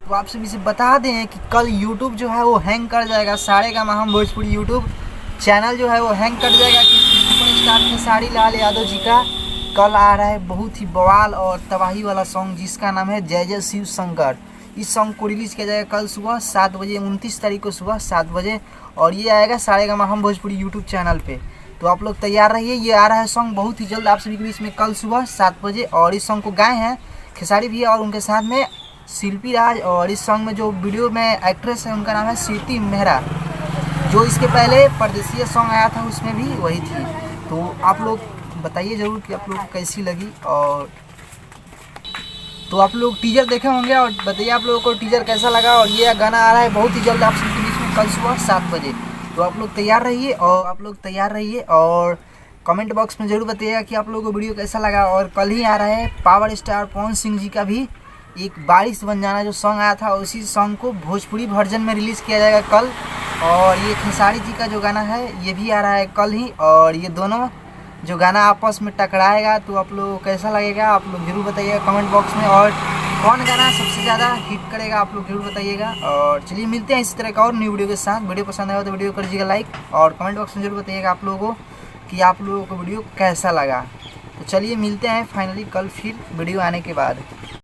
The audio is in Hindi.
तो आप सभी से बता दें कि कल YouTube जो है वो हैंग कर जाएगा। सारेगामा हम भोजपुरी YouTube चैनल जो है वो हैंग कर जाएगा कि सुपरस्टार खेसारी लाल यादव जी का कल आ रहा है बहुत ही बवाल और तबाही वाला सॉन्ग जिसका नाम है जय जय शिव शंकर। इस सॉन्ग को रिलीज़ किया जाएगा कल सुबह 7 बजे, 29 तारीख को सुबह 7 बजे, और ये आएगा सारेगामा हम भोजपुरी यूट्यूब चैनल पे। तो आप लोग तैयार रहिए, ये आ रहा है सॉन्ग बहुत ही जल्द आप सभी के बीच में कल सुबह 7 बजे। और इस सॉन्ग को गाए हैं खेसारी भैया और उनके साथ में शिल्पी राज, और इस सॉन्ग में जो वीडियो में एक्ट्रेस है उनका नाम है स्वीटी मेहरा, जो इसके पहले परदेसिया सॉन्ग आया था उसमें भी वही थी। तो आप लोग बताइए ज़रूर कि आप लोग को कैसी लगी। और तो आप लोग टीजर देखे होंगे और बताइए आप लोगों को टीजर कैसा लगा। और ये गाना आ रहा है बहुत ही जल्द आप सबके बीच में कल सुबह 7 बजे। तो आप लोग तैयार रहिए और कमेंट बॉक्स में ज़रूर बताइएगा कि आप लोगों को वीडियो कैसा लगा। और कल ही आ रहा है पावर स्टार पवन सिंह जी का भी एक बारिश बन जाना जो सॉन्ग आया था, उसी सॉन्ग को भोजपुरी वर्जन में रिलीज़ किया जाएगा कल। और ये खेसारी जी का जो गाना है ये भी आ रहा है कल ही, और ये दोनों जो गाना आपस में टकराएगा। तो आप लोग को कैसा लगेगा आप लोग ज़रूर बताइएगा कमेंट बॉक्स में। और कौन गाना सबसे ज़्यादा हिट करेगा आप लोग ज़रूर बताइएगा। और चलिए मिलते हैं इसी तरह का और न्यू वीडियो के साथ। वीडियो पसंद आया तो वीडियो कर दीजिएगा लाइक, और कमेंट बॉक्स में ज़रूर बताइएगा आप लोगों को कि आप लोगों को वीडियो कैसा लगा। तो चलिए मिलते हैं फाइनली कल फिर वीडियो आने के बाद।